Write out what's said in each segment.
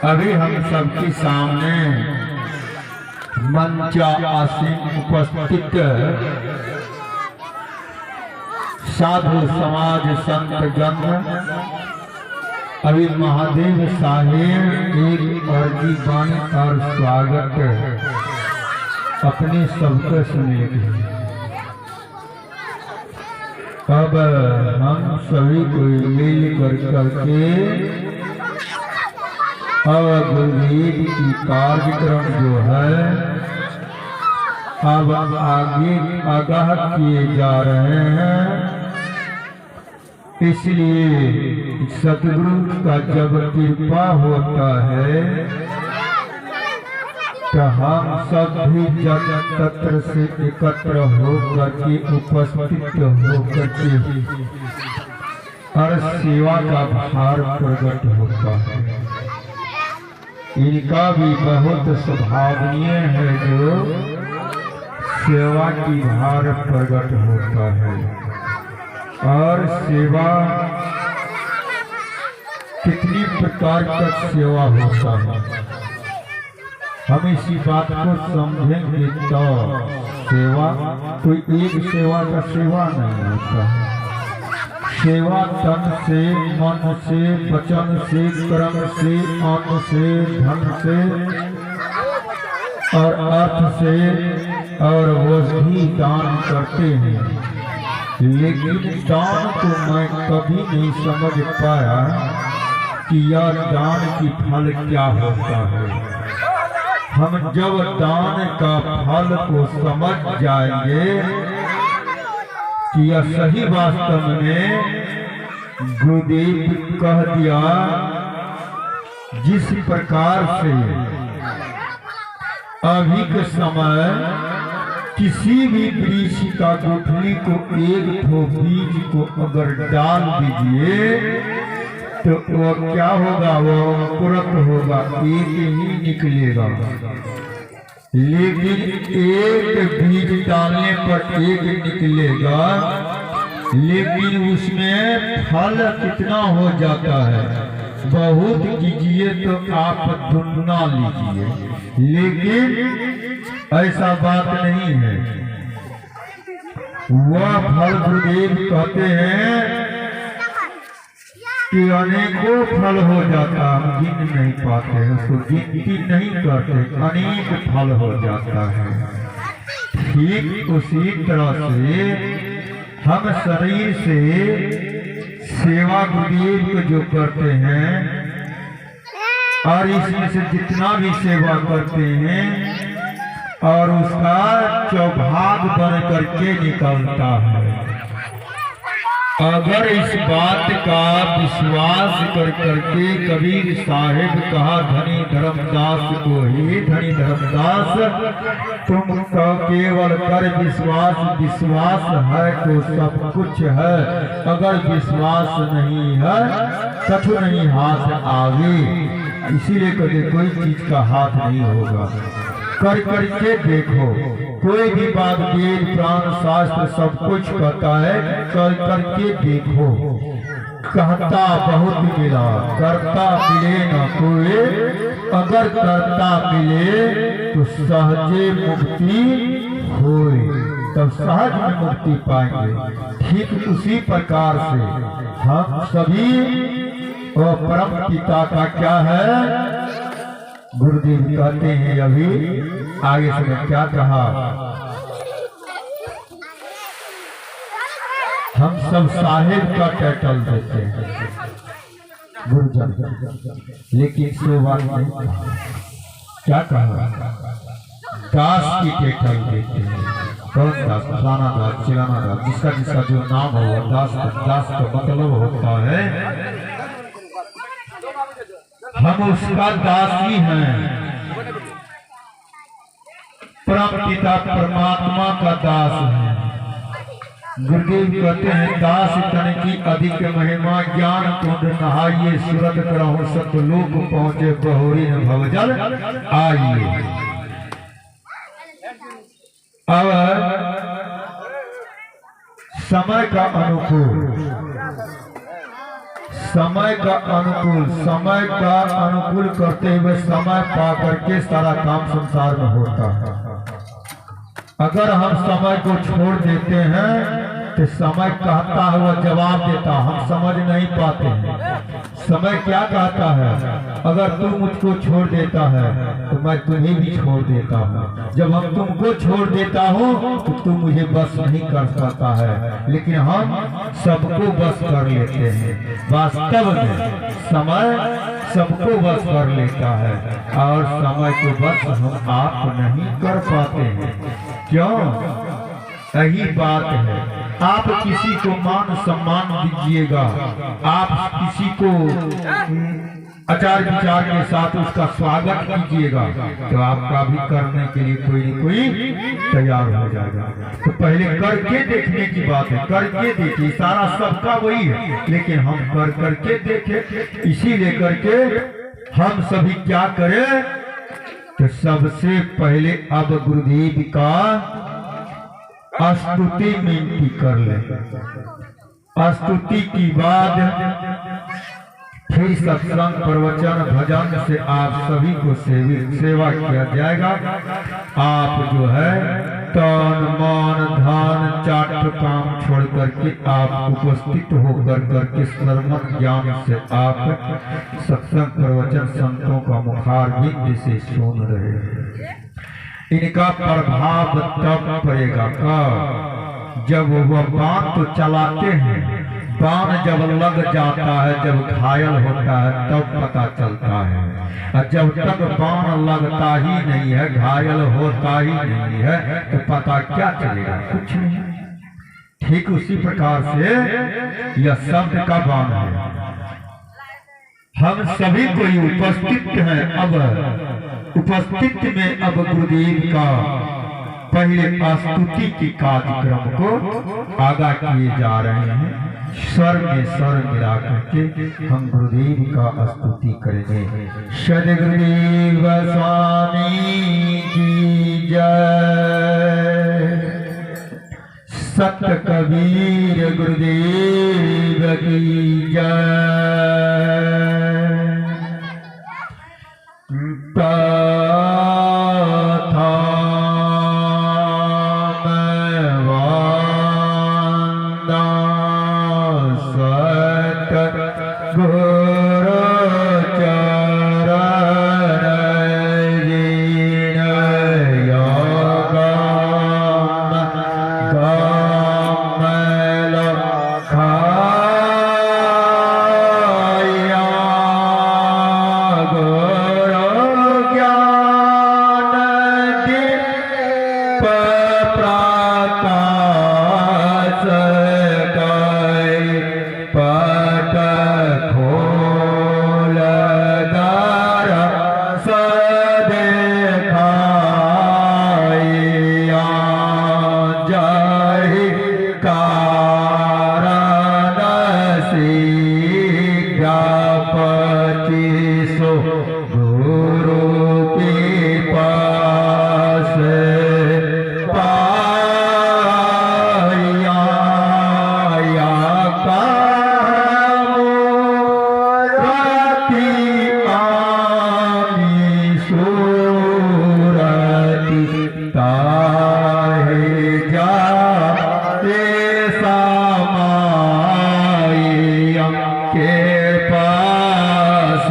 अभी हम सबके सामने मंचा आसीन उपस्थित साधु समाज संत जन अभी महादेव साहेब एक अर्जी बानी और स्वागत अपने सबके सुनेंगे। अब हम सभी को मिल कर करके अब गुरुदेव की कार्यक्रम जो है अब आगे आगाह किए जा रहे हैं। इसलिए सतगुरु का जब कृपा होता है तो हम सब भी जन तत्र से एकत्र होकर के उपस्थित होकर के और सेवा का भार प्रकट होता है। इनका भी बहुत सौभाग्य है जो सेवा की भार प्रकट होता है। और सेवा कितनी प्रकार का सेवा होता है हम इसी बात को समझेंगे तो सेवा कोई एक सेवा का सेवा नहीं होता है। सेवा तन से, मन से, वचन से, कर्म से, अन्न से, धन से और अर्थ से और वही दान करते हैं। लेकिन दान को मैं कभी नहीं समझ पाया कि यह दान की फल क्या होता है। हम जब दान का फल को समझ जाएंगे कि यह सही वास्तव में गुरुदेव कह दिया जिस प्रकार से अभी के समय किसी भी वृक्ष का गुठली को एक ठो बीज को अगर डाल दीजिए तो वो क्या होगा, वो अंकुरित होगा, एक ही निकलेगा। लेकिन एक बीज डालने पर एक निकलेगा, लेकिन उसमें फल कितना हो जाता है। बहुत कीजिए तो आप दुगना लीजिए, लेकिन ऐसा बात नहीं है। वह फल गुरुदेव कहते हैं कि अनेकों फल हो जाता, हम गिन नहीं पाते, उसको गिनती नहीं करते, अनेक फल हो जाता है। ठीक उसी तरह से हम शरीर से सेवा गुरुदेव को जो करते हैं और इसमें से जितना भी सेवा करते हैं और उसका चौभाग बन करके निकलता है। अगर इस बात का विश्वास कर करके कबीर साहिब कहा धनी धर्मदास को ही धनी धर्मदास तुम का केवल कर विश्वास, विश्वास है तो सब कुछ है, अगर विश्वास नहीं है कछु नहीं हाथ आगे। इसीलिए कभी कोई चीज का हाथ नहीं होगा। कर करके देखो, कोई भी बात वेद पुराण शास्त्र सब कुछ कहता है, कर करके देखो। कहता बहुत मिला, करता मिले न कोई, अगर करता मिले तो सहजे मुक्ति होए, तब सहज में मुक्ति पाएंगे। ठीक उसी प्रकार से हम सभी और परम पिता का क्या है, गुरुदेव कहते हैं अभी आगे से क्या कहा, हम सब साहिब का टाइटल देते हैं गुरुजन, लेकिन सेवा नहीं। क्या कहा, दास की टाइटल देते हैं। कौन दास, फलाना दास, चिलाना दास, जिसका जिसका जो नाम हो दास। दास का मतलब होता है हम उसका दास ही हैं। परम पिता परमात्मा का दास है। गुरुदेव कहते हैं दास तन की अधिक महिमा, ज्ञान कुंड नहाइए, सूरत करहु सतलोक पहुँचे, बहुरी न भवजल आइए। अब समय का अनुकूल समय का अनुकूल करते हुए समय पा करके सारा काम संसार में होता है। अगर हम समय को छोड़ देते हैं तो समय कहता हुआ जवाब देता, हम समझ नहीं पाते हैं। समय क्या कहता है, अगर तू मुझको छोड़ देता है तो मैं तुम्हें भी छोड़ देता हूँ। जब हम तुमको छोड़ देता हूँ तो तू मुझे बस नहीं कर पाता है, लेकिन हम सबको बस कर लेते हैं। वास्तव में समय सबको बस कर लेता है और समय को बस हम आप नहीं कर पाते हैं। क्यों? यही बात है। आप किसी को मान सम्मान दीजिएगा, आप किसी को आचार विचार के साथ उसका स्वागत कीजिएगा तो आपका भी करने के लिए कोई न कोई तैयार हो जाएगा। तो पहले करके देखने की बात है, करके देखिए। सारा सबका वही है, लेकिन हम करके देखें। इसी लेकर के हम सभी क्या करें तो सबसे पहले अब गुरुदेव का स्तुति मिनती कर ले। स्तुति की बाद फिर सत्संग प्रवचन भजन से आप सभी को सेवा किया जाएगा। आप जो है तन मन धन चाट काम छोड़ करके आप उपस्थित होकर करके श्रवण ज्ञान से आप सत्संग प्रवचन संतों का मुखारबिंद से सुन रहे हैं। इनका प्रभाव तब पड़ेगा जब वह बाण तो चलाते हैं, बाण जब लग जाता है, जब घायल होता है तब पता चलता है। और जब तक बाण लगता ही नहीं है, घायल होता ही नहीं है तो पता क्या चलेगा? कुछ नहीं। ठीक उसी प्रकार से यह शब्द का बाण है। हम सभी कोई उपस्थित हैं। अब उपस्थित में अब गुरुदेव का पहले स्तुति के कार्यक्रम को आगा किए जा रहे हैं। स्वर में स्वर मिला करके हम गुरुदेव का स्तुति करेंगे। सद्गुरुदेव स्वामी की जय, सत्य कबीर गुरुदेव की जय। के पास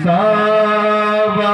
सावा